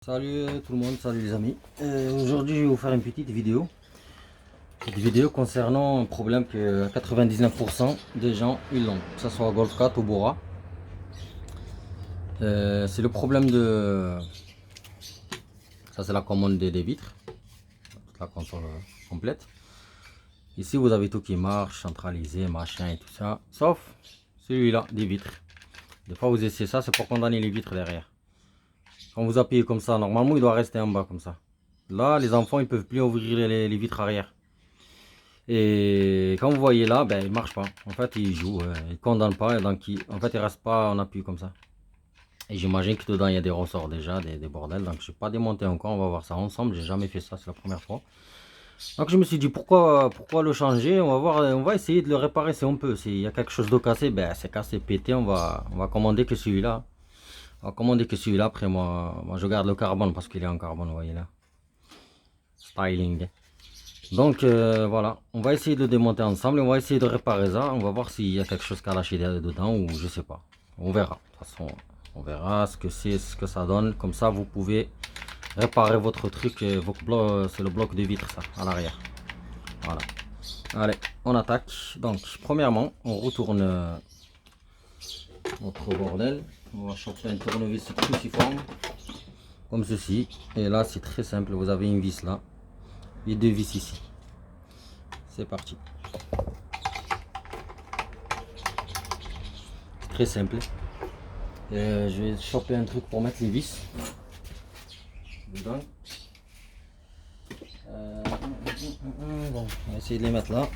Salut tout le monde, salut les amis. Aujourd'hui je vais vous faire une petite vidéo. Cette vidéo concernant un problème que 99% des gens ils l'ont, que ce soit Golf 4 ou Bora. C'est le problème de... Ça c'est la commande des vitres, toute la console complète. Ici vous avez tout qui marche, centralisé, machin et tout ça, sauf celui-là des vitres. Des fois vous essayez ça, c'est pour condamner les vitres derrière. Quand vous appuyez comme ça, normalement il doit rester en bas comme ça. Là, les enfants ils peuvent plus ouvrir les vitres arrière. Et quand vous voyez là, ben il marche pas. En fait, il joue, il condamne pas, et donc en fait il reste pas en appui comme ça. Et j'imagine que dedans il y a des ressorts déjà, des bordels. Donc je n'ai pas démonté encore, on va voir ça ensemble. J'ai jamais fait ça, c'est la première fois. Donc je me suis dit pourquoi le changer. On va voir, on va essayer de le réparer si on peut. S'il y a quelque chose de cassé, ben c'est cassé, pété, on va commander que celui-là. On va commander que celui-là. Après moi je garde le carbone parce qu'il est en carbone, vous voyez là. Styling. Donc voilà, on va essayer de le démonter ensemble et on va essayer de réparer ça. On va voir s'il y a quelque chose qui a lâché dedans ou je sais pas. On verra. De toute façon, on verra ce que c'est, ce que ça donne. Comme ça, vous pouvez réparer votre truc. C'est le bloc de vitre ça, à l'arrière. Voilà. Allez, on attaque. Donc, premièrement, on retourne notre bordel. On va choper un tournevis cruciforme comme ceci. Et là, c'est très simple. Vous avez une vis là et deux vis ici. C'est parti. Très simple. Je vais choper un truc pour mettre les vis dedans. Bon, on va essayer de les mettre là.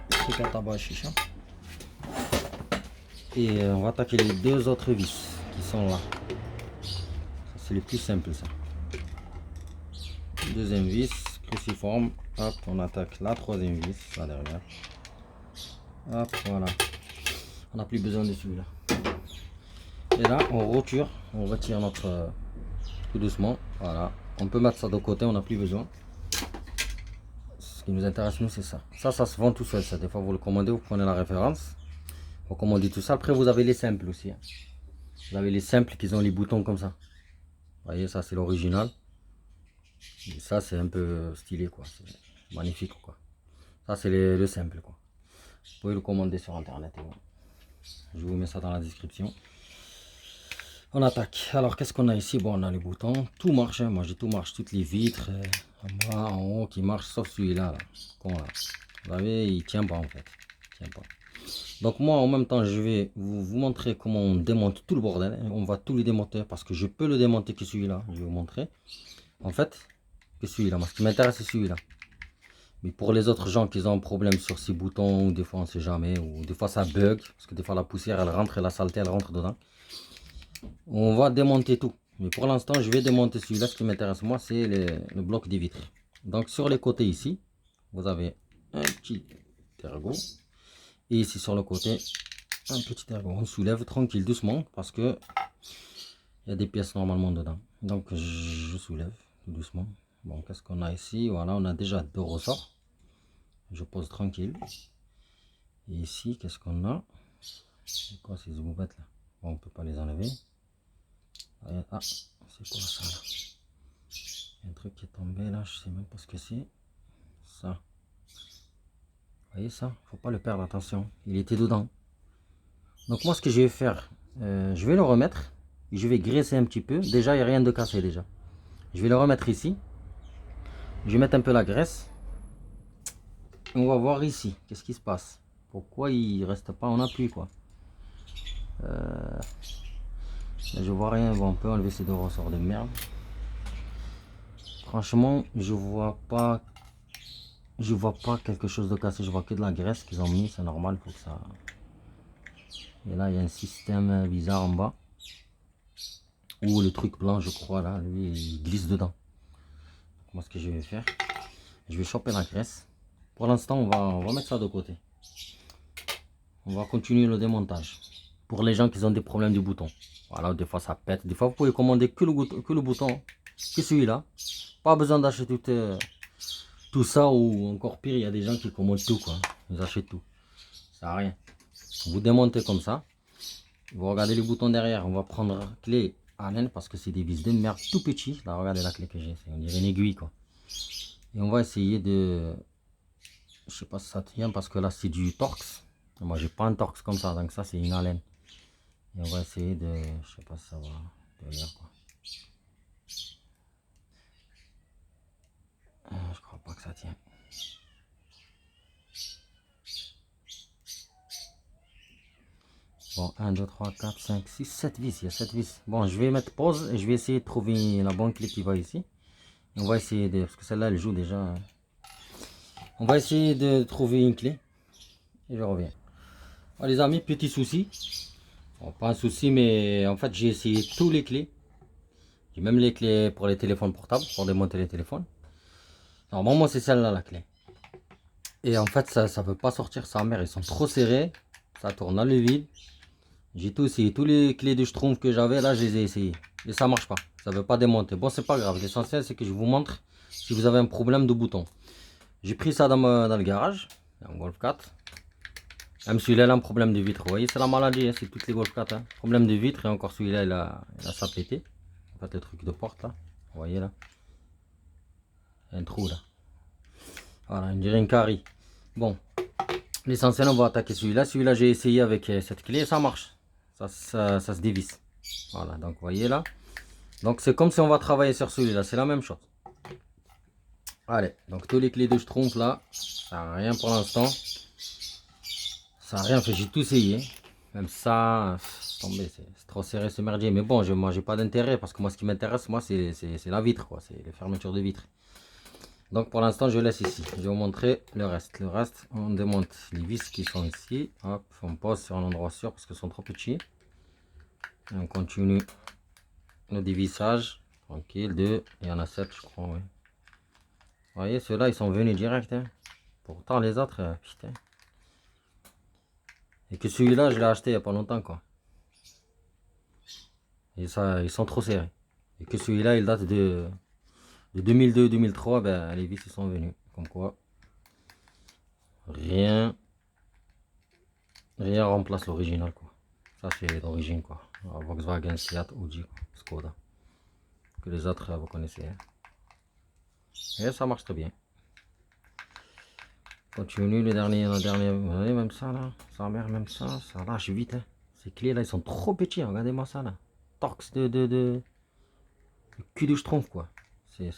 Truc à tabac chicha. Et on va attaquer les deux autres vis qui sont là. C'est le plus simple ça. Deuxième vis, cruciforme. Hop, on attaque la troisième vis là derrière. Hop, voilà. On n'a plus besoin de celui-là. Et là, on retire notre tout doucement. Voilà. On peut mettre ça de côté, on n'a plus besoin. Ce qui nous intéresse, nous, c'est ça. Ça se vend tout seul. Ça. Des fois, vous le commandez, vous prenez la référence. Vous commandez tout ça. Après, vous avez les simples aussi. Hein. Vous avez les simples qui ont les boutons comme ça. Vous voyez, ça, c'est l'original. Et ça, c'est un peu stylé, quoi. C'est magnifique, quoi. Ça, c'est le simple, quoi. Vous pouvez le commander sur Internet. Et bon. Je vous mets ça dans la description. On attaque. Alors qu'est-ce qu'on a ici? Bon, on a les boutons. Tout marche. Hein. Moi j'ai tout marche. Toutes les vitres en bas, en haut qui marchent sauf celui-là. Là. Là. Vous voyez, il tient pas en fait. Il tient pas. Donc moi en même temps je vais vous montrer comment on démonte tout le bordel. On va tout le démonter parce que je peux le démonter que celui-là. Je vais vous montrer. En fait, que celui-là. Moi ce qui m'intéresse c'est celui-là. Mais pour les autres gens qui ont un problème sur ces boutons, des fois on sait jamais, ou des fois ça bug, parce que des fois la poussière elle rentre et la saleté elle rentre dedans. On va démonter tout. Mais pour l'instant, je vais démonter celui-là. Ce qui m'intéresse moi, c'est le bloc des vitres. Donc sur les côtés ici, vous avez un petit ergot. Et ici sur le côté, un petit ergot. On soulève tranquille, doucement, parce que il y a des pièces normalement dedans. Donc je soulève doucement. Bon, qu'est-ce qu'on a ici? Voilà, on a déjà deux ressorts. Je pose tranquille. Et ici, qu'est-ce qu'on a? C'est quoi ces boubettes là? Bon, on peut pas les enlever. Ah, c'est quoi ça là? Il y a un truc qui est tombé là, je sais même pas ce que c'est. Ça. Vous voyez ça? Faut pas le perdre, attention. Il était dedans. Donc moi ce que je vais faire, je vais le remettre. Et je vais graisser un petit peu. Déjà il n'y a rien de cassé déjà. Je vais le remettre ici. Je vais mettre un peu la graisse. On va voir ici. Qu'est-ce qui se passe? Pourquoi il reste pas en appui quoi? Je vois rien. Bon, on peut enlever ces deux ressorts de merde. Franchement, je vois pas quelque chose de cassé. Je vois que de la graisse qu'ils ont mis. C'est normal pour ça. Et là, il y a un système bizarre en bas. Où le truc blanc, je crois, là, lui, il glisse dedans. Donc, moi, ce que je vais faire, je vais choper la graisse. Pour l'instant, on va mettre ça de côté. On va continuer le démontage. Pour les gens qui ont des problèmes de boutons. Voilà, des fois ça pète. Des fois, vous pouvez commander que le bouton, que celui-là. Pas besoin d'acheter tout ça, ou encore pire, il y a des gens qui commandent tout, quoi. Ils achètent tout. Ça sert à rien. Vous démontez comme ça. Vous regardez les boutons derrière. On va prendre clé Allen parce que c'est des vis de merde tout petits. Là, regardez la clé que j'ai, on dirait une aiguille quoi. Et on va essayer de, je sais pas si ça tient parce que là c'est du Torx. Moi j'ai pas un Torx comme ça, donc ça c'est une Allen. Et on va essayer de, je sais pas si ça va tenir quoi. Je crois pas que ça tient. Bon, 1, 2, 3, 4, 5, 6, 7 vis, il y a 7 vis. Bon, je vais mettre pause et je vais essayer de trouver la bonne clé qui va ici. Et on va essayer de, parce que celle-là elle joue déjà. On va essayer de trouver une clé. Et je reviens. Bon, les amis, petit souci. Bon, pas un souci, mais en fait j'ai essayé tous les clés. J'ai même les clés pour les téléphones portables, pour démonter les téléphones. Normalement c'est celle-là la clé. Et en fait ça ne veut pas sortir, sa mère, ils sont trop serrés. Ça tourne dans le vide. J'ai tout essayé, tous les clés de Schtroumpf que j'avais là, je les ai essayés. Et ça marche pas, ça veut pas démonter. Bon, c'est pas grave, l'essentiel c'est que je vous montre si vous avez un problème de bouton. J'ai pris ça dans le garage, un Golf 4. Même celui-là, il a un problème de vitre. Vous voyez, c'est la maladie, hein, c'est toutes les Golf 4. Hein. Problème de vitre, et encore celui-là, il a ça pété. En fait, le truc de porte là, vous voyez là. Il y a un trou là. Voilà, on dirait une carie. Bon, l'essentiel, on va attaquer celui-là. Celui-là, j'ai essayé avec cette clé et ça marche. Ça se dévisse. Voilà, donc vous voyez là. Donc c'est comme si on va travailler sur celui-là, c'est la même chose. Allez, donc tous les clés de Schtroumpf là, ça n'a rien pour l'instant. Ça n'a rien fait, j'ai tout essayé. Même ça, tombé, c'est trop serré ce merdier. Mais bon, moi j'ai pas d'intérêt parce que moi ce qui m'intéresse, moi c'est la vitre, quoi. C'est les fermetures de vitre. Donc pour l'instant, je laisse ici. Je vais vous montrer le reste. Le reste, on démonte les vis qui sont ici. Hop, on pose sur un endroit sûr parce qu'ils sont trop petits. Et on continue le dévissage. Tranquille, 2. Il y en a 7, je crois, oui. Vous voyez, ceux-là, ils sont venus direct. Hein. Pourtant, les autres, putain. Et que celui-là, je l'ai acheté il n'y a pas longtemps, quoi. Et ça, ils sont trop serrés. Et que celui-là, il date de 2002-2003, ben, les vis, ils sont venus. Comme quoi, rien remplace l'original, quoi. Ça, c'est l'origine, quoi. Alors, Volkswagen, Seat, Audi, Skoda. Que les autres, vous connaissez. Hein. Et ça marche très bien. Continue le dernier, vous voyez, même ça là, sa mère, même ça lâche vite. Hein. Ces clés là, ils sont trop petits, regardez-moi ça là. Torx de cul de Schtroumpf quoi. C'est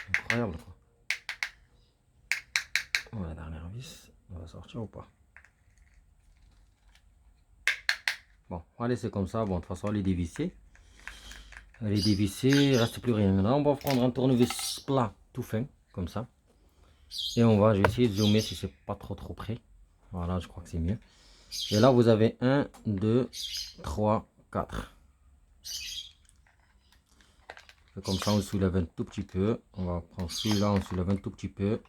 incroyable quoi. Bon, la dernière vis, on va sortir ou pas? Bon, allez, c'est comme ça. Bon, de toute façon, elle est dévissée. Elle est dévissée, il reste plus rien. Là, on va prendre un tournevis plat, tout fin, comme ça. Et je vais essayer de zoomer si c'est pas trop près. Voilà, je crois que c'est mieux. Et là, vous avez 1, 2, 3, 4. Comme ça, on soulève un tout petit peu. On va prendre celui-là, on soulève un tout petit peu.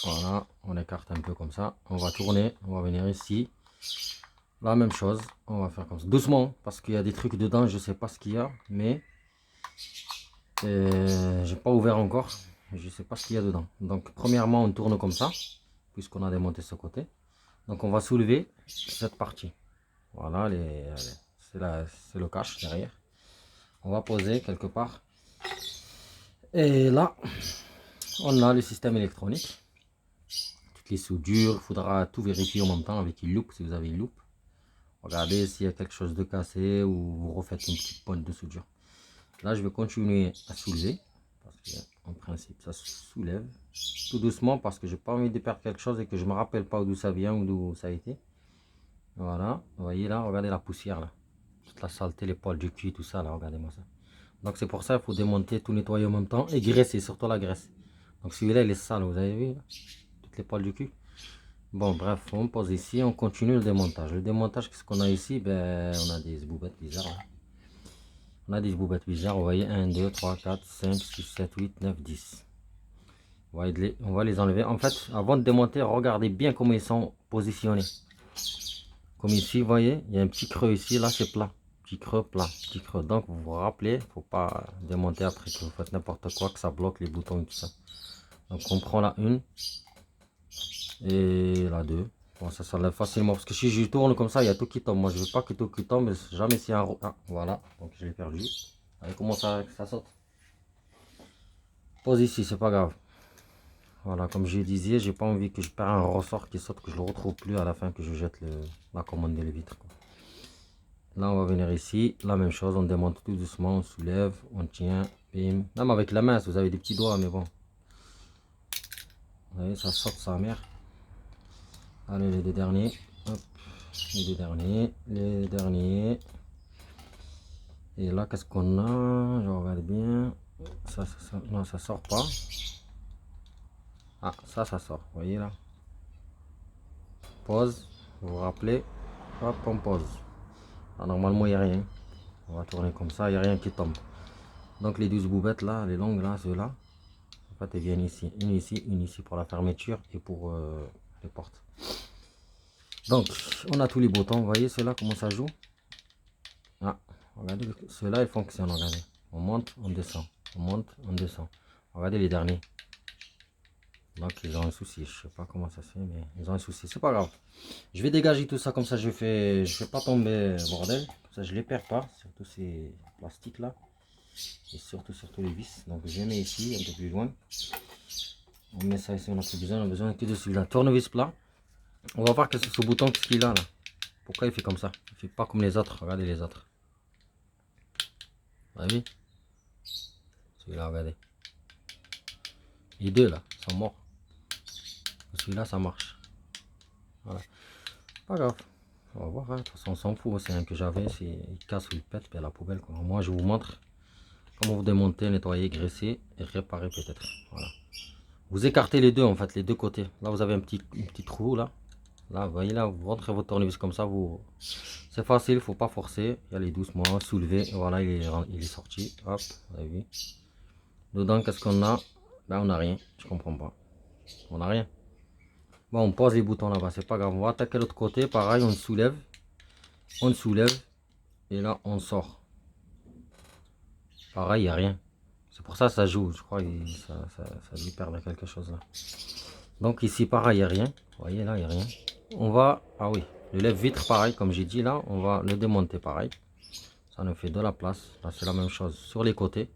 Voilà, on écarte un peu comme ça. On va tourner, on va venir ici. La même chose, on va faire comme ça. Doucement, parce qu'il y a des trucs dedans, je sais pas ce qu'il y a. Mais, j'ai pas ouvert encore. Je sais pas ce qu'il y a dedans. Donc, premièrement, on tourne comme ça, puisqu'on a démonté ce côté. Donc, on va soulever cette partie. Voilà, c'est le cache derrière. On va poser quelque part. Et là, on a le système électronique. Toutes les soudures, il faudra tout vérifier en même temps avec une loupe si vous avez une loupe. Regardez s'il y a quelque chose de cassé ou vous refaites une petite pointe de soudure. Là, je vais continuer à soulever. Parce qu'en principe, ça se soulève tout doucement parce que j'ai pas envie de perdre quelque chose et que je me rappelle pas d'où ça vient ou d'où ça a été. Voilà, vous voyez là, regardez la poussière là. Toute la saleté, les poils du cul, tout ça là, regardez-moi ça. Donc c'est pour ça qu'il faut démonter, tout nettoyer en même temps et graisser, surtout la graisse. Donc celui-là il est sale, vous avez vu là, toutes les poils du cul. Bon bref, on pose ici, on continue le démontage. Le démontage, qu'est-ce qu'on a ici? Ben on a des boubettes bizarres. Là. On a des boubettes bizarres, vous voyez, 1, 2, 3, 4, 5, 6, 7, 8, 9, 10. On va les enlever. En fait, avant de démonter, regardez bien comment ils sont positionnés. Comme ici, vous voyez, il y a un petit creux ici, là c'est plat. Petit creux, plat, petit creux. Donc vous vous rappelez, il ne faut pas démonter après que vous faites n'importe quoi, que ça bloque les boutons et tout ça. Donc on prend la 1 et la 2. Bon, ça s'enlève facilement parce que si je tourne comme ça, il y a tout qui tombe. Moi je veux pas que tout qui tombe, mais jamais si un... Ah, voilà, donc je l'ai perdu. voyez comment ça saute. Pose ici, c'est pas grave. Voilà, comme je disais, j'ai pas envie que je perds un ressort qui saute, que je le retrouve plus à la fin, que je jette la commande de vitres. Là, on va venir ici, la même chose, on démonte tout doucement, on soulève, on tient, bim. Même avec la main, vous avez des petits doigts, mais bon. Vous voyez, ça saute sa mère. Allez, les deux derniers. Hop, les deux derniers, les derniers. Et là, qu'est-ce qu'on a? Je regarde bien. Ça, non, ça sort pas. Ah, ça sort. Vous voyez là. Pause. Vous vous rappelez. Hop, on pose. Ah, normalement, il n'y a rien. On va tourner comme ça, il n'y a rien qui tombe. Donc, les 12 boubettes là, les longues là, ceux-là, en fait, elles viennent ici. Une ici pour la fermeture et pour les portes. Donc, on a tous les boutons. Vous voyez ceux-là, comment ça joue? Ah, regardez, ceux-là, ils fonctionnent. Regardez. On monte, on descend. On monte, on descend. Regardez les derniers. Donc ils ont un souci, je sais pas comment ça se fait, mais ils ont un souci, c'est pas grave. Je vais dégager tout ça, comme ça je fais pas tomber bordel, comme ça je les perds pas, surtout ces plastiques là, et surtout les vis. Donc je les mets ici, un peu plus loin. On met ça ici, on n'a plus besoin, on a besoin que de celui-là. Tournevis plat. On va voir que ce bouton, qu'est-ce qu'il a là. Pourquoi il fait comme ça? Il fait pas comme les autres, regardez les autres. Vous voyez? Celui-là, regardez. Les deux là, sont morts. Celui-là, ça marche. Voilà. Pas grave. On va voir. Hein. De toute façon, on s'en fout. C'est un que j'avais. Il casse ou il pète. Puis à la poubelle. Quoi. Moi, je vous montre comment vous démonter, nettoyer, graisser et réparer peut-être. Voilà. Vous écartez les deux en fait, les deux côtés. Là, vous avez un petit trou là. Là, vous voyez là, vous rentrez votre tournevis comme ça. C'est facile, il faut pas forcer. Y aller doucement, soulever. Voilà, il est sorti. Hop, vous avez vu. Dedans, qu'est-ce qu'on a? Ben, on n'a rien. Je comprends pas. On n'a rien. Bon, on pose les boutons là-bas, c'est pas grave. On va attaquer l'autre côté, pareil, on soulève, et là on sort. Pareil, il n'y a rien. C'est pour ça que ça joue, je crois que ça lui perd quelque chose là. Donc ici, pareil, il n'y a rien. Vous voyez là, il n'y a rien. On va, ah oui, le lève-vitre, pareil, comme j'ai dit là, on va le démonter pareil. Ça nous fait de la place. Là, c'est la même chose sur les côtés.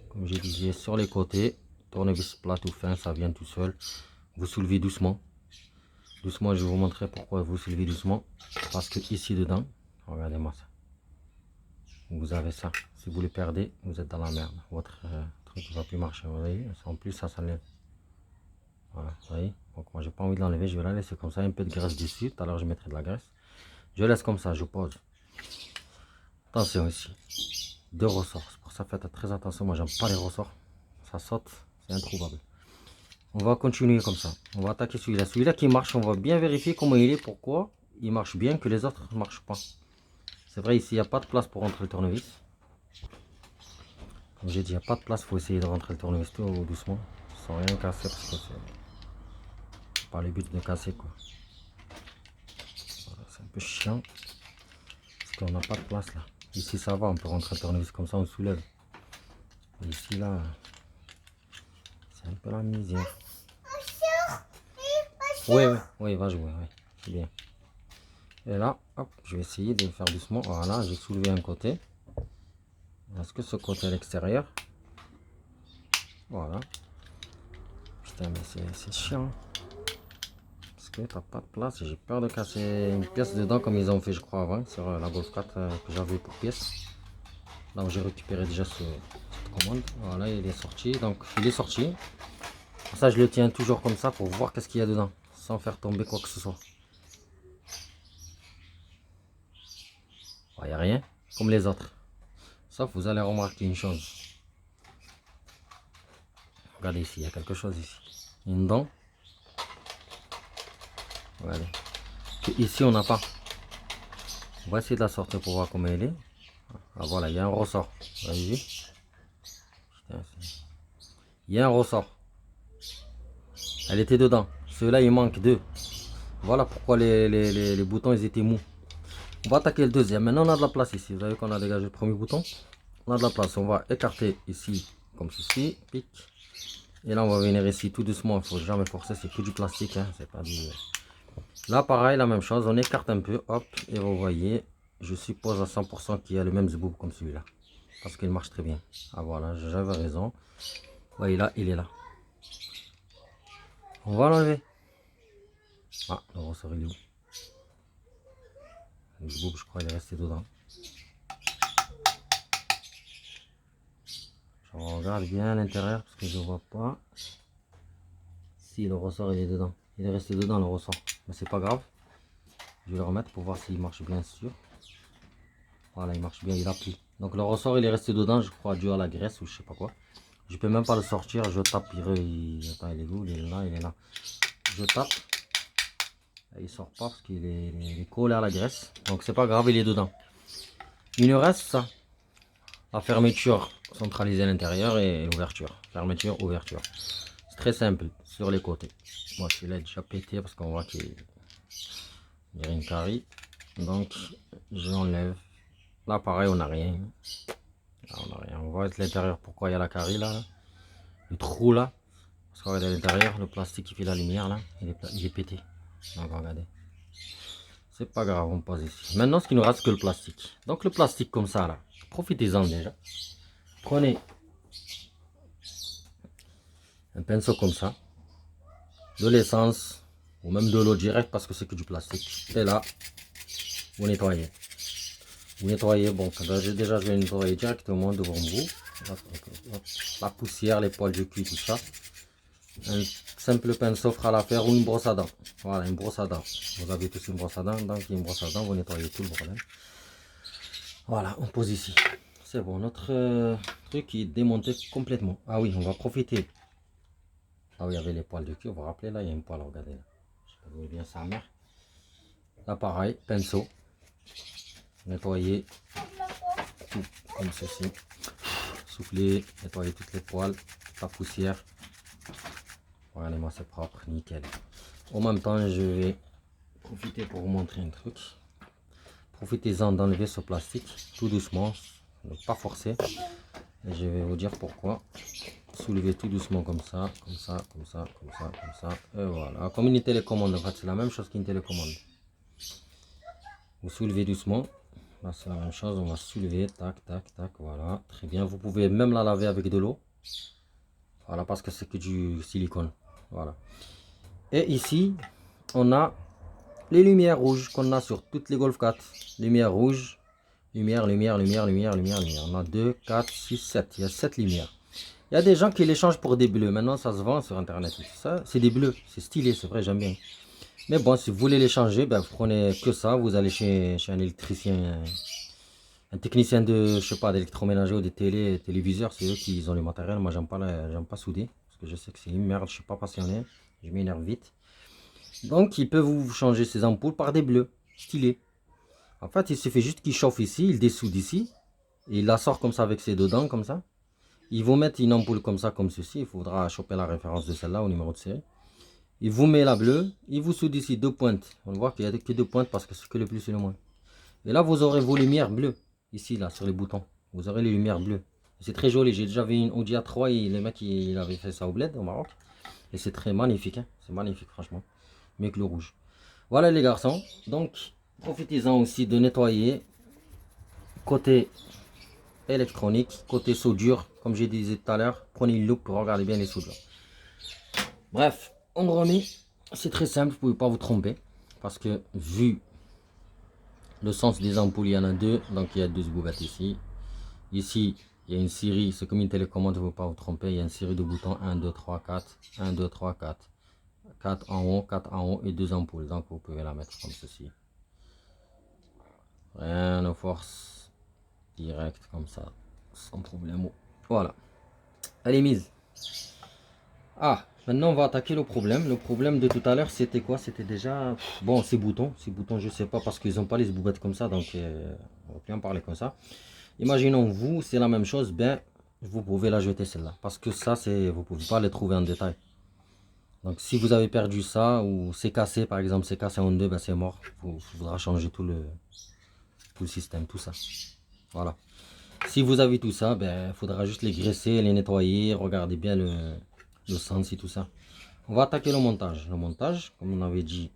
Comme j'ai dit, sur les côtés, tournevis plat ou fin, ça vient tout seul. Vous soulevez doucement. Doucement, je vais vous montrer pourquoi vous soulevez doucement. Parce que ici dedans, regardez-moi ça. Vous avez ça. Si vous le perdez, vous êtes dans la merde. Votre truc ne va plus marcher. Vous voyez, en plus, ça s'enlève. Voilà, vous voyez. Donc, moi, j'ai pas envie de l'enlever. Je vais la laisser comme ça. Un peu de graisse dessus. Tout à l'heure, je mettrai de la graisse. Je laisse comme ça. Je pose. Attention ici. Deux ressorts. C'est pour ça, faites très attention. Moi, j'aime pas les ressorts. Ça saute. C'est introuvable. On va continuer comme ça. On va attaquer celui-là. Celui-là qui marche, on va bien vérifier comment il est. Pourquoi il marche bien que les autres ne marchent pas. C'est vrai, ici, il n'y a pas de place pour rentrer le tournevis. Comme j'ai dit, il n'y a pas de place. Il faut essayer de rentrer le tournevis tout doucement. Sans rien casser. Parce que c'est pas le but de casser, quoi. Voilà, c'est un peu chiant. Parce qu'on n'a pas de place, là. Ici, ça va. On peut rentrer le tournevis comme ça, on soulève. Et ici, là, c'est un peu la misère. Oui, oui, va jouer, oui. C'est bien. Et là, hop, je vais essayer de le faire doucement. Voilà, j'ai soulevé un côté. Est-ce que ce côté à l'extérieur? Voilà. Putain, mais c'est chiant. Parce que t'as pas de place. J'ai peur de casser une pièce dedans comme ils ont fait, je crois, avant, sur la Golf 4 que j'avais pour pièce. Là où j'ai récupéré déjà cette commande. Voilà, il est sorti. Donc, il est sorti. Pour ça, je le tiens toujours comme ça pour voir qu'est-ce qu'il y a dedans. Sans faire tomber quoi que ce soit. Il n'y a rien, comme les autres. Sauf vous allez remarquer une chose. Regardez ici, il y a quelque chose ici. Une dent. Regardez. Que ici, on n'a pas. On va essayer de la sortir pour voir comment elle est. Ah, voilà, il y a un ressort. Vous avez vu? Il y a un ressort. Elle était dedans. Ceux-là, il manque deux. Voilà pourquoi les boutons, ils étaient mous. On va attaquer le deuxième. Maintenant, on a de la place ici. Vous avez qu'on a dégagé le premier bouton. On a de la place. On va écarter ici, comme ceci. Pic. Et là, on va venir ici tout doucement. Il ne faut jamais forcer. C'est que du plastique. Hein. C'est pas du... Là, pareil, la même chose. On écarte un peu. Hop. Et vous voyez, je suppose à 100% qu'il y a le même zboub comme celui-là. parce qu'il marche très bien. Ah voilà, j'avais raison. Ouais, là, il est là. On va l'enlever. Ah, le ressort il est où? Le boub, je crois, il est resté dedans. Je regarde bien à l'intérieur parce que je vois pas. Si le ressort il est dedans. Il est resté dedans le ressort. Mais c'est pas grave. Je vais le remettre pour voir s'il marche bien sûr. Voilà, il marche bien, il a pris. Donc le ressort il est resté dedans, je crois, dû à la graisse ou je sais pas quoi. Je peux même pas le sortir, je tape, attends, il est où? Il est là, il est là. Je tape. Et il sort pas parce qu'il est collé à la graisse. Donc c'est pas grave, il est dedans. Il nous reste ça. La fermeture centralisée à l'intérieur et ouverture. Fermeture, ouverture. C'est très simple sur les côtés. Moi celui-là est déjà pété parce qu'on voit qu'il y a une carie. Donc je l'enlève. Là pareil on n'a rien. Là, on n'a rien. On voit à l'intérieur pourquoi il y a la carie là. Le trou là. Parce qu'on regarde à l'intérieur, le plastique qui fait la lumière là, il est pété. Donc regardez. C'est pas grave, on pose ici. Maintenant ce qui nous reste que le plastique. Donc le plastique comme ça là. Profitez-en déjà. Prenez un pinceau comme ça, de l'essence ou même de l'eau directe parce que c'est que du plastique. Et là, vous nettoyez. Vous nettoyez, bon, déjà je vais nettoyer directement devant vous. La poussière, les poils de cul, tout ça. Un simple pinceau fera l'affaire ou une brosse à dents. Voilà, une brosse à dents. Vous avez tous une brosse à dents, donc une brosse à dents, vous nettoyez tout le bordel. Voilà, on pose ici. C'est bon, notre truc est démonté complètement. Ah oui, on va profiter. Ah oui, il y avait les poils de cul, vous vous rappelez là, il y a une poil, regardez là. Je sais pas d'où vient sa mère. Là pareil, pinceau. Nettoyer tout comme ceci. Souffler, nettoyer toutes les poils, la poussière. Regardez-moi, c'est propre, nickel. En même temps, je vais profiter pour vous montrer un truc. Profitez-en d'enlever ce plastique tout doucement, ne pas forcer. Et je vais vous dire pourquoi. Soulevez tout doucement comme ça, comme ça, comme ça, comme ça, comme ça. Et voilà, comme une télécommande, en fait, c'est la même chose qu'une télécommande. Vous soulevez doucement. Là, c'est la même chose, on va soulever, tac, tac, tac, voilà. Très bien, vous pouvez même la laver avec de l'eau. Voilà, parce que c'est que du silicone. Voilà. Et ici, on a les lumières rouges qu'on a sur toutes les Golf 4. Lumière rouge, lumière, lumière, lumière, lumière, lumière, lumière. On a 2, 4, 6, 7. Il y a 7 lumières. Il y a des gens qui les changent pour des bleus. Maintenant, ça se vend sur internet. Ça, c'est des bleus. C'est stylé, c'est vrai, j'aime bien. Mais bon, si vous voulez les changer, ben, vous prenez que ça. Vous allez chez un électricien, un technicien de, je sais pas, d'électroménager ou des téléviseurs. C'est eux qui ont le matériel. Moi, j'aime pas souder. Parce que je sais que c'est une merde. Je suis pas passionné. Je m'énerve vite. Donc, ils peuvent vous changer ces ampoules par des bleus. Stylés. En fait, il suffit juste qu'il chauffe ici. Il dessoude ici. Et il la sort comme ça avec ses deux dents, comme ça. Ils vous mettent une ampoule comme ça, comme ceci. Il faudra choper la référence de celle-là au numéro de série. Il vous met la bleue. Il vous soude ici deux pointes. On voit qu'il n'y a que deux pointes parce que c'est que le plus et le moins. Et là, vous aurez vos lumières bleues. Ici, là, sur les boutons. Vous aurez les lumières bleues. C'est très joli. J'ai déjà vu une Audi A3 et le mec, il avait fait ça au bled, au Maroc. Et c'est très magnifique. Hein. C'est magnifique, franchement. Mieux que le rouge. Voilà, les garçons. Donc, profitez-en aussi de nettoyer. Côté électronique, côté soudure, comme j'ai dit tout à l'heure, prenez une loupe pour regarder bien les soudures. Bref, on remet, c'est très simple, vous ne pouvez pas vous tromper, parce que vu le sens des ampoules, il y en a deux, donc il y a deux boulettes ici. Ici, il y a une série, c'est comme une télécommande, vous ne pouvez pas vous tromper, il y a une série de boutons 1, 2, 3, 4, 1, 2, 3, 4, 4 en haut, 4 en haut et deux ampoules, donc vous pouvez la mettre comme ceci. Rien de force, direct comme ça, sans problème. Voilà, elle est mise. Ah, maintenant on va attaquer le problème. Le problème de tout à l'heure, c'était quoi? C'était déjà... Bon, ces boutons, je sais pas, parce qu'ils n'ont pas les boubettes comme ça, donc on va plus en parler comme ça. Imaginons vous, c'est la même chose, ben, vous pouvez la jeter celle-là. Parce que ça, vous pouvez pas les trouver en détail. Donc si vous avez perdu ça, ou c'est cassé, par exemple, c'est cassé en deux, ben c'est mort. Il faudra changer tout le système, tout ça. Voilà. Si vous avez tout ça, ben, il faudra juste les graisser, les nettoyer, regardez bien le sens et tout ça. On va attaquer le montage. Le montage, comme on avait dit,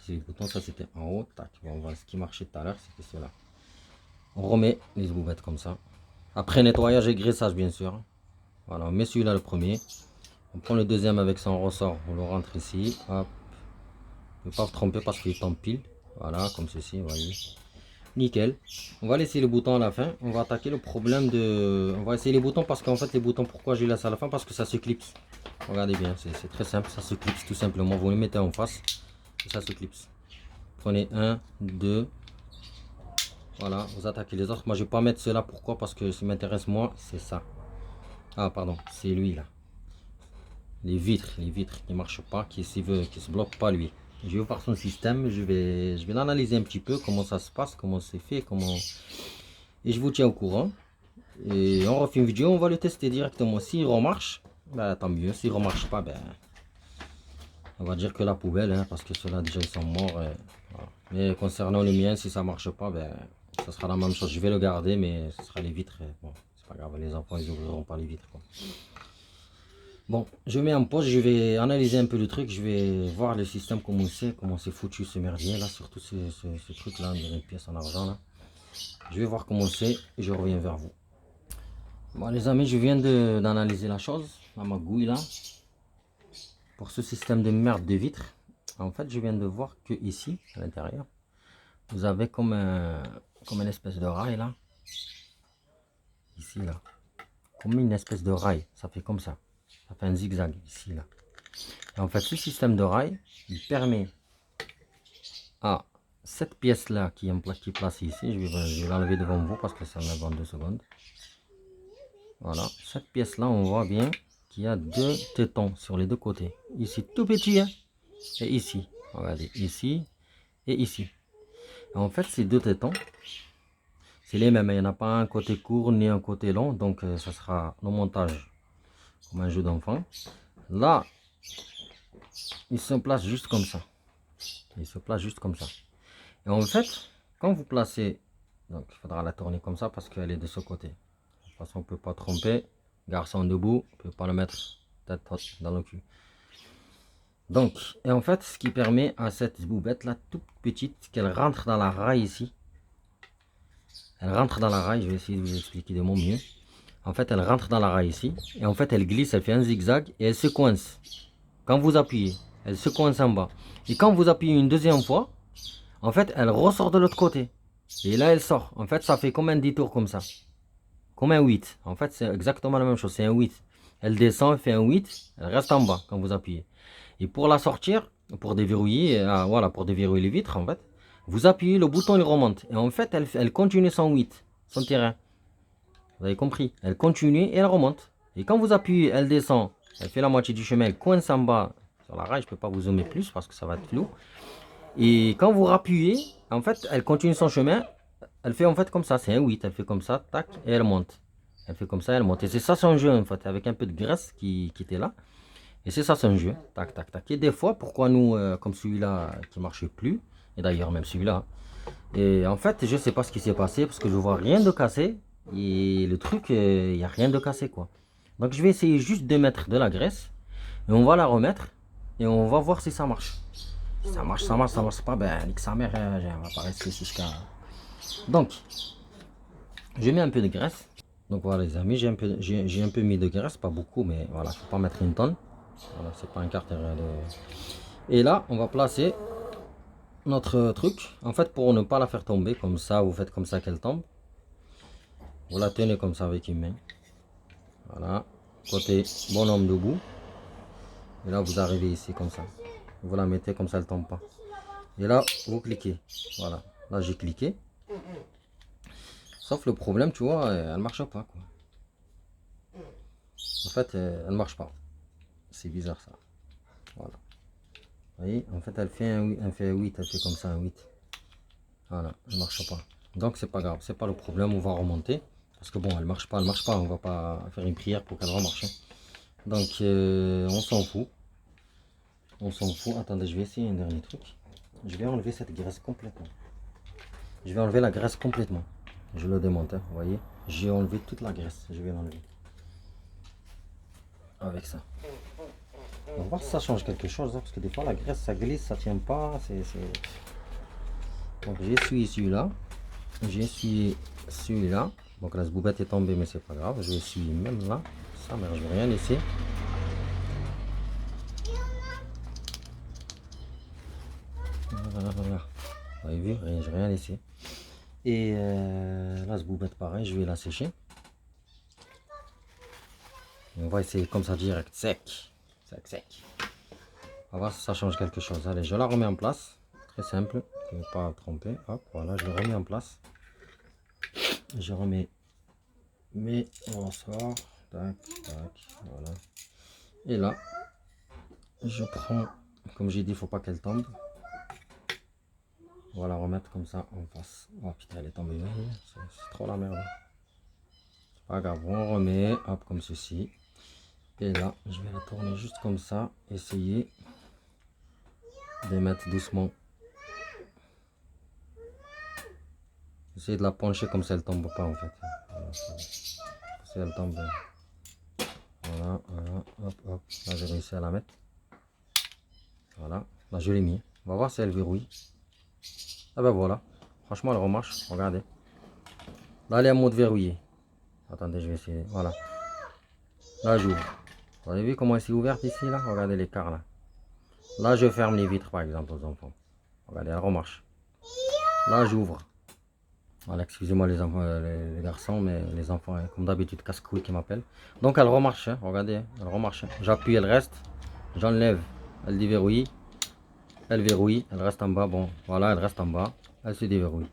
c'est les boutons, ça c'était en haut. Tac. Bon, on va ce qui marchait tout à l'heure, c'était cela. On remet les boubettes comme ça. Après nettoyage et graissage, bien sûr. Voilà, on met celui-là le premier. On prend le deuxième avec son ressort. On le rentre ici. Hop. Ne pas tromper parce qu'il tombe pile. Voilà, comme ceci, vous voyez. Nickel. On va laisser le bouton à la fin. On va attaquer le problème de... On va essayer les boutons parce qu'en fait, les boutons, pourquoi je les laisse à la fin? Parce que ça se clipse. Regardez bien, c'est très simple. Ça se clipse tout simplement. Vous les mettez en face. Et ça se clipse. Prenez un, deux. Voilà, vous attaquez les autres. Moi, je vais pas mettre cela. Pourquoi? Parce que ce qui m'intéresse, moi, c'est ça. Ah, pardon, c'est lui là. Les vitres qui marchent pas, qui se bloquent pas lui. Je vais voir son système, je vais l'analyser un petit peu, comment ça se passe, comment c'est fait, comment... Et je vous tiens au courant. Et on refait une vidéo, on va le tester directement. S'il remarche, ben, tant mieux. S'il remarche pas, ben, on va dire que la poubelle, hein, parce que ceux-là déjà ils sont morts. Voilà. Mais concernant le mien, si ça marche pas, ben, ça sera la même chose. Je vais le garder, mais ce sera les vitres. Bon, c'est pas grave, les enfants ils ouvriront pas les vitres, quoi. Bon, je mets en pause, je vais analyser un peu le truc, je vais voir le système, comment c'est foutu ce merdier là, surtout ce truc là, une pièce en argent là. Je vais voir comment c'est et je reviens vers vous. Bon les amis, je viens d'analyser la chose, la magouille là, pour ce système de merde de vitres. En fait, je viens de voir que ici, à l'intérieur, vous avez comme une espèce de rail là, ici là, comme une espèce de rail, ça fait comme ça. Ça fait un zigzag ici là. Et en fait, ce système de rail, il permet à cette pièce là qui est placée ici, je vais l'enlever devant vous parce que ça me en 2 secondes. Voilà, cette pièce là, on voit bien qu'il y a deux tétons sur les deux côtés. Ici tout petit, hein, et ici. Regardez, ici et ici. Et en fait, ces deux tétons, c'est les mêmes. Il n'y en a pas un côté court ni un côté long, donc ça sera le montage comme un jeu d'enfant. Là, il se place juste comme ça. Il se place juste comme ça. Et en fait, quand vous placez, donc il faudra la tourner comme ça parce qu'elle est de ce côté. De toute façon, on ne peut pas tromper. Garçon debout, on ne peut pas le mettre tête haute dans le cul. Donc, et en fait, ce qui permet à cette boubette là, toute petite, qu'elle rentre dans la rail ici. Elle rentre dans la rail, je vais essayer de vous expliquer de mon mieux. En fait, elle rentre dans la rail ici. Et en fait, elle glisse, elle fait un zigzag et elle se coince. Quand vous appuyez, elle se coince en bas. Et quand vous appuyez une deuxième fois, en fait, elle ressort de l'autre côté. Et là, elle sort. En fait, ça fait comme un détour comme ça. Comme un 8. En fait, c'est exactement la même chose. C'est un 8. Elle descend, elle fait un 8. Elle reste en bas quand vous appuyez. Et pour la sortir, pour déverrouiller, voilà, pour déverrouiller les vitres, en fait, vous appuyez, le bouton, il remonte. Et en fait, elle continue son 8, son terrain. Vous avez compris? Elle continue et elle remonte. Et quand vous appuyez, elle descend. Elle fait la moitié du chemin. Elle coince en bas sur la rail. Je ne peux pas vous zoomer plus parce que ça va être flou. Et quand vous rappuyez, en fait, elle continue son chemin. Elle fait en fait comme ça, c'est un 8. Elle fait comme ça, tac, et elle monte. Elle fait comme ça, elle monte. Et c'est ça son jeu en fait, avec un peu de graisse qui était là. Et c'est ça son jeu, tac, tac, tac. Et des fois, pourquoi nous, comme celui-là qui ne marchait plus, et d'ailleurs même celui-là. Et en fait, je ne sais pas ce qui s'est passé parce que je vois rien de cassé. Et le truc, il n'y a rien de cassé quoi. Donc je vais essayer juste de mettre de la graisse. Et on va la remettre. Et on va voir si ça marche. Si ça marche, ça marche, ça marche pas, ben nique sa mère, on va pas rester jusqu'à... Donc, je mets un peu de graisse. Donc voilà les amis, j'ai un peu mis de graisse, pas beaucoup, mais voilà, faut pas mettre une tonne. Voilà, c'est pas un carter. Et là, on va placer notre truc. En fait, pour ne pas la faire tomber, comme ça, vous faites comme ça qu'elle tombe. Vous la tenez comme ça avec une main. Voilà, côté bonhomme debout. Et là, vous arrivez ici comme ça. Vous la mettez comme ça, elle tombe pas. Et là, vous cliquez. Voilà, là j'ai cliqué. Sauf le problème, tu vois, elle marche pas quoi. En fait, elle marche pas. C'est bizarre ça. Voilà. Vous voyez, en fait, elle fait un 8, elle fait comme ça un 8. Voilà, elle marche pas. Donc c'est pas grave, c'est pas le problème, on va remonter. Parce que bon, elle marche pas, on va pas faire une prière pour qu'elle remarche. Donc on s'en fout. On s'en fout. Attendez, je vais essayer un dernier truc. Je vais enlever cette graisse complètement. Je vais enlever la graisse complètement. Je le démonte, hein, vous voyez. J'ai enlevé toute la graisse, je vais l'enlever. Avec ça. On va voir si ça change quelque chose, hein, parce que des fois la graisse ça glisse, ça tient pas. Donc j'ai essuyé celui-là. J'ai essuyé celui-là. Donc la boubette est tombée, mais c'est pas grave. Je vais essuyer même là. Ça, mais je vais rien laisser. Voilà, voilà. Vous avez vu, j'ai rien laissé. Et là, ce boubette, pareil, je vais la sécher. On va essayer comme ça direct, sec. Sec, sec. On va voir si ça change quelque chose. Allez, je la remets en place. Très simple, ne pas tromper. Hop, voilà, je le remets en place. Je remets mes ressorts. Tac, tac, voilà. Et là, je prends, comme j'ai dit, il ne faut pas qu'elle tombe. On va la remettre comme ça en face. Oh putain, elle est tombée. C'est trop la merde. C'est pas grave, on remet, hop, comme ceci. Et là, je vais la tourner juste comme ça. Essayer de mettre doucement. Essayer de la pencher comme ça elle tombe pas en fait. Voilà, si elle tombe. Voilà, voilà, hop, hop. Là j'ai réussi à la mettre. Voilà, là je l'ai mis. On va voir si elle verrouille. Ah ben voilà, franchement elle remarche, regardez. Là elle est en mode verrouillé. Attendez, je vais essayer. Voilà. Là j'ouvre. Vous avez vu comment elle s'est ouverte ici là? Regardez l'écart là. Là je ferme les vitres par exemple aux enfants. Regardez, elle remarche. Là j'ouvre. Voilà, excusez-moi les enfants, les garçons, mais les enfants, hein, comme d'habitude, casse-couilles qui m'appellent. Donc elle remarche, hein, regardez, hein, elle remarche. Hein. J'appuie, elle reste. J'enlève, elle déverrouille. Elle verrouille, elle reste en bas. Bon, voilà, elle reste en bas. Elle se déverrouille.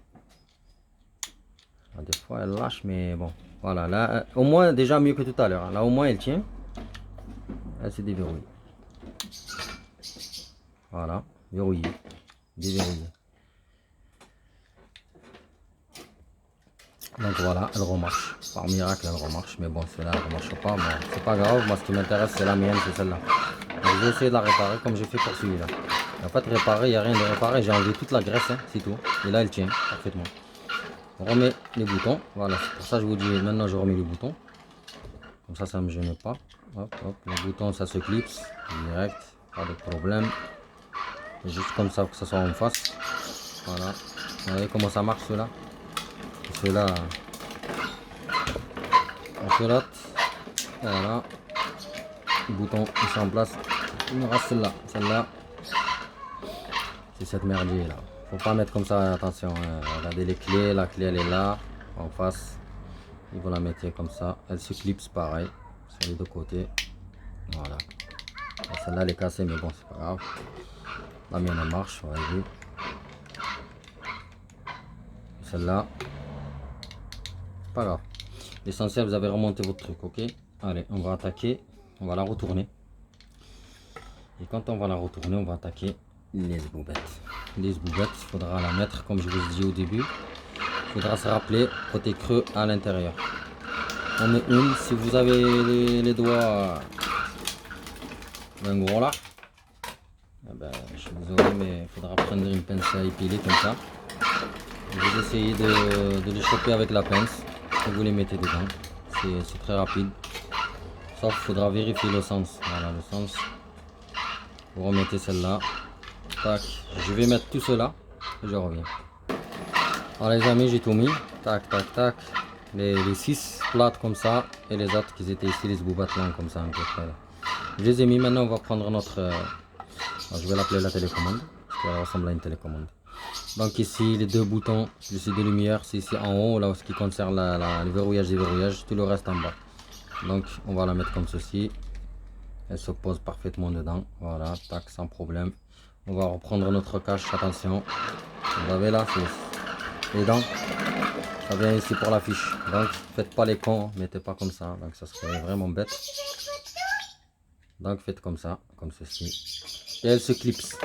Des fois, elle lâche, mais bon. Voilà, là, au moins, déjà mieux que tout à l'heure. Hein. Là, au moins, elle tient. Elle se déverrouille. Voilà, verrouillée, déverrouillée. Donc voilà, elle remarche. Par miracle, elle remarche. Mais bon, celle-là, elle ne remarche pas. Mais c'est pas grave. Moi, ce qui m'intéresse, c'est la mienne, c'est celle-là. Donc, je vais essayer de la réparer comme j'ai fait pour celui-là. En fait, réparer, il n'y a rien de réparer. J'ai enlevé toute la graisse, hein, c'est tout. Et là, elle tient parfaitement. On remet les boutons. Voilà, c'est pour ça que je vous dis, maintenant, je remets les boutons. Comme ça ne me gêne pas. Hop, hop. Les boutons, ça se clipse direct. Pas de problème. Juste comme ça, que ça soit en face. Voilà. Vous voyez comment ça marche, ceux-là. Ceux-là, on pelote. Voilà. Les boutons, ils sont en place. Il me reste celle-là. Celle-là, c'est cette merdier là. Faut pas mettre comme ça, attention. Hein. Regardez les clés. La clé, elle est là, en face. Et vous la mettez comme ça. Elle se clipse pareil. Sur les deux côtés. Voilà. Celle-là, elle est cassée, mais bon, c'est pas grave. La mienne, elle marche. Vous voyez. Celle-là, pas grave. L'essentiel, vous avez remonté votre truc, ok? Allez, on va attaquer. On va la retourner. Et quand on va la retourner, on va attaquer les boubettes. Les boubettes, il faudra la mettre, comme je vous ai dit au début. Il faudra se rappeler, côté creux à l'intérieur. On met une, si vous avez les doigts d'un gros là, eh ben, je suis désolé, mais il faudra prendre une pince à épiler comme ça. Vous essayez de les choper avec la pince et vous les mettez dedans. C'est très rapide. Sauf qu'il faudra vérifier le sens. Voilà le sens. Vous remettez celle-là. Tac. Je vais mettre tout cela et je reviens. Alors les amis, j'ai tout mis. Tac, tac, tac. Les 6 plates comme ça et les autres qui étaient ici, les boubettes là comme ça. Je les ai mis. Maintenant, on va prendre notre... je vais l'appeler la télécommande. Parce qu'elle ressemble à une télécommande. Donc ici, les deux boutons, plus les deux lumières, c'est ici en haut, là, ce qui concerne le verrouillage et verrouillage, tout le reste en bas. Donc on va la mettre comme ceci. Elle se pose parfaitement dedans. Voilà, tac, sans problème. On va reprendre notre cache, attention. Vous avez là, c'est les dents. Ça vient ici pour la fiche. Donc faites pas les cons, mettez pas comme ça. Donc ça serait vraiment bête. Donc faites comme ça, comme ceci. Et elle se clipse.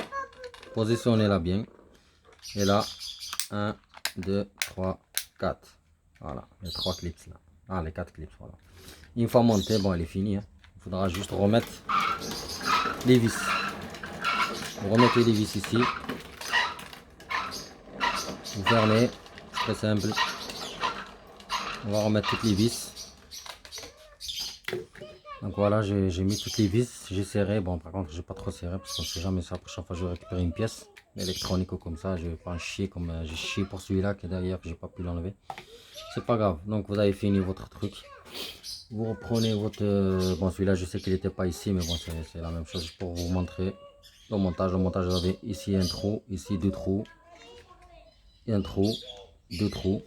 Positionnez-la bien. Et là, 1, 2, 3, 4. Voilà, les 3 clips là. Ah, les 4 clips, voilà. Une fois montée, bon, elle est finie. Hein. Il faudra juste remettre les vis. Vous remettez les vis ici. Vous fermez. Très simple. On va remettre toutes les vis. Donc voilà, j'ai mis toutes les vis. J'ai serré. Bon, par contre, j'ai pas trop serré parce qu'on ne sait jamais ça. La prochaine fois, je vais récupérer une pièce électronique ou comme ça. Je vais pas en chier comme j'ai chié pour celui-là qui est derrière, que j'ai pas pu l'enlever. c'est pas grave. Donc vous avez fini votre truc. Vous reprenez votre... bon, celui-là, je sais qu'il n'était pas ici, mais bon, c'est la même chose pour vous montrer le montage. Le montage, vous avez ici un trou, ici deux trous, et un trou, deux trous.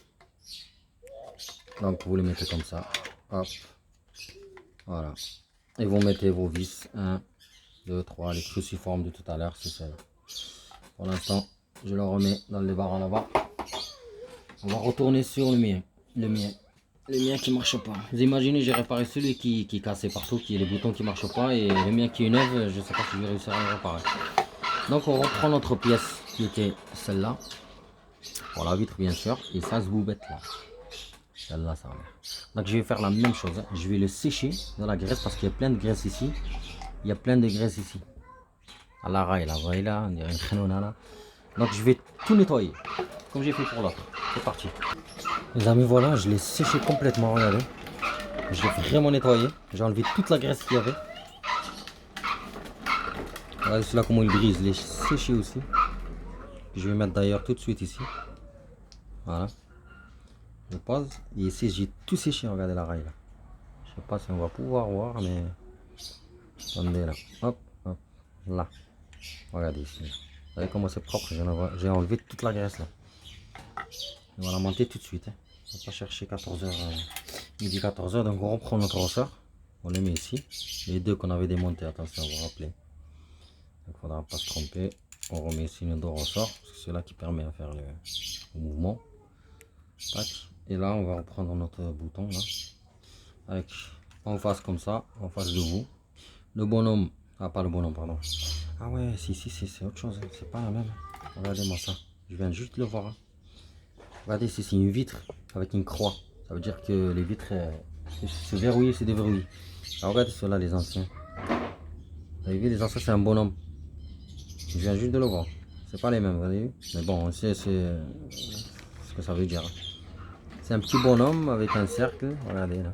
Donc vous les mettez comme ça. Hop. Voilà. Et vous mettez vos vis. 1, 2, 3, les cruciformes de tout à l'heure, c'est celle-là. Pour l'instant, je le remets dans le barres là-bas. On va retourner sur le mien. Le mien qui marche pas. Vous imaginez, j'ai réparé celui qui cassait partout, qui est les boutons qui marchent pas, et le mien qui est neuf, je sais pas si je vais réussir à le réparer. Donc on reprend notre pièce qui était celle-là, pour la vitre bien sûr, et ça se boubette là. Celle-là, ça va. Donc je vais faire la même chose. Je vais le sécher dans la graisse parce qu'il y a plein de graisse ici. Il y a plein de graisse ici. À la raille là, vous voyez là, on dirait une crénona là. Donc je vais tout nettoyer, comme j'ai fait pour l'autre. C'est parti. Les amis, voilà, je l'ai séché complètement, regardez. Je l'ai vraiment nettoyé. J'ai enlevé toute la graisse qu'il y avait. Regardez celui-là comment il brise, je l'ai séché aussi. Je vais mettre d'ailleurs tout de suite ici. Voilà. Je pose. Et ici, j'ai tout séché, regardez la raille là. Je sais pas si on va pouvoir voir, mais... Attendez là. Hop, hop. Là. Regardez ici. Là. Vous voyez comment c'est propre, j'ai enlevé toute la graisse là. On va la monter tout de suite. Hein. On va pas chercher 14h, midi 14h. Donc on reprend notre ressort. On les met ici. Les deux qu'on avait démontés, attention, vous vous rappelez. Il ne faudra pas se tromper. On remet ici nos deux ressorts. C'est là qui permet à faire le mouvement. Tac. Et là, on va reprendre notre bouton. Là, avec en face comme ça, en face de vous. Le bonhomme. Ah, pas le bonhomme, pardon. Ah ouais, si, c'est autre chose. Hein. C'est pas la même. Regardez-moi ça. Je viens juste le voir. Hein. Regardez, c'est une vitre avec une croix. Ça veut dire que les vitres se verrouillent, se déverrouillent. Alors regardez ceux-là, les anciens. Vous avez vu, les anciens, c'est un bonhomme. Je viens juste de le voir. C'est pas les mêmes, vous avez vu. Mais bon, on sait ce que ça veut dire. C'est un petit bonhomme avec un cercle. Regardez là.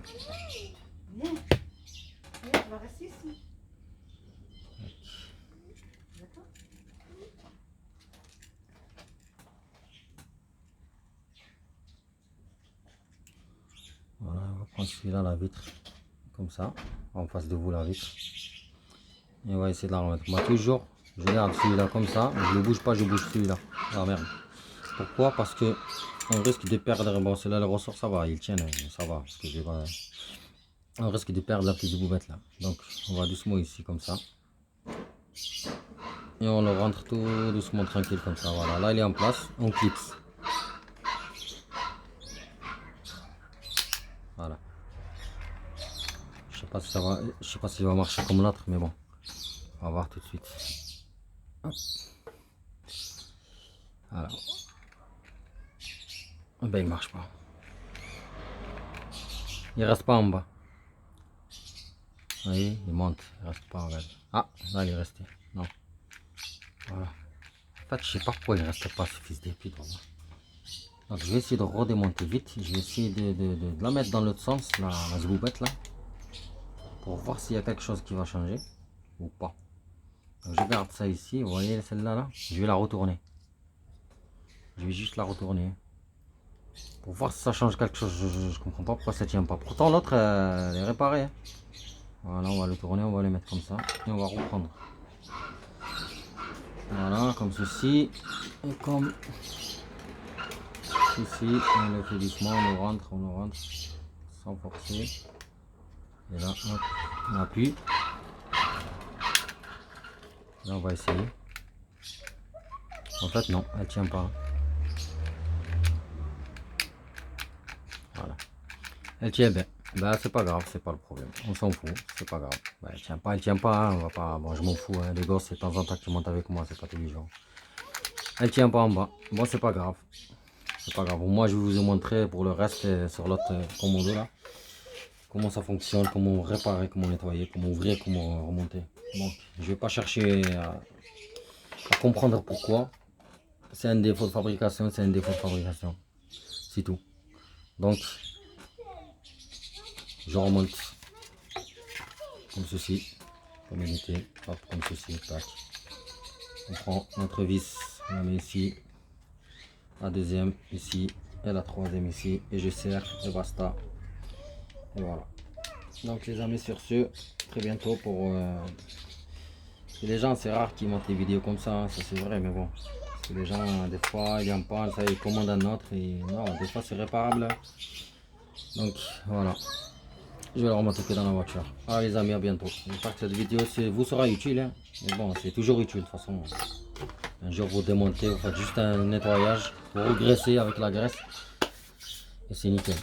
Voilà, on va prendre celui-là, la vitre. Comme ça. En face de vous, la vitre. Et on va essayer de la remettre. Moi, toujours, je garde celui-là comme ça. Je ne bouge pas, je bouge celui-là. Ah merde. Pourquoi? Parce que on risque de perdre. Bon, celui-là, le ressort, ça va. Il tient, ça va. Parce que on risque de perdre la petite boubette là. Donc, on va doucement ici, comme ça. Et on le rentre tout doucement, tranquille, comme ça. Voilà. Là, il est en place. On clipse. Voilà. Je sais pas si ça va. Je sais pas s'il va marcher comme l'autre, mais bon. On va voir tout de suite. Hop. Voilà. Ben il marche pas. Il reste pas en bas. Vous voyez, il monte, il reste pas en bas. Ah, là il est resté. Non. Voilà. En fait, je sais pas pourquoi il reste pas ce fils de pute. Donc je vais essayer de redémonter vite. Je vais essayer de la mettre dans l'autre sens, la zboubette là. Pour voir s'il y a quelque chose qui va changer ou pas. Donc je garde ça ici. Vous voyez celle-là là. Je vais la retourner. Je vais juste la retourner. Pour voir si ça change quelque chose. Je comprends pas pourquoi ça tient pas. Pourtant l'autre elle est réparée. Hein. Voilà, on va le tourner, on va le mettre comme ça. Et on va reprendre. Voilà, comme ceci. Et comme ceci. On le fait doucement, on le rentre. Sans forcer. Et là, hop, on appuie. Là, on va essayer. En fait, non, elle tient pas. Voilà. Elle tient bien. Bah c'est pas grave, c'est pas le problème. On s'en fout, c'est pas grave. Bah, elle tient pas, hein, on va pas. Bon je m'en fous, hein. Les gosses c'est de temps en temps qui montent avec moi, c'est pas intelligent. Elle tient pas en bas. Bon c'est pas grave. C'est pas grave. Moi je vais vous montrer pour le reste sur l'autre commando là. Comment ça fonctionne, comment réparer, comment nettoyer, comment ouvrir, comment remonter. Bon, je vais pas chercher à comprendre pourquoi. C'est un défaut de fabrication, c'est un défaut de fabrication. C'est tout. Donc je remonte comme ceci, comme il était, hop, comme ceci, tac. On prend notre vis, on la met ici, la deuxième ici, et la troisième ici. Et je serre et basta. Et voilà. Donc les amis, sur ce, très bientôt pour... Et les gens, c'est rare qu'ils montent des vidéos comme ça, hein, ça c'est vrai, mais bon. Parce que les gens, des fois, ils en parlent, ça, ils commandent un autre et non, des fois c'est réparable. Donc voilà. Je vais leur m'occuper dans la voiture. Ah les amis, à bientôt. J'espère que cette vidéo vous sera utile. Hein. Mais bon, c'est toujours utile de toute façon. Un jour vous démontez, vous faites juste un nettoyage, vous regraissez avec la graisse. Et c'est nickel.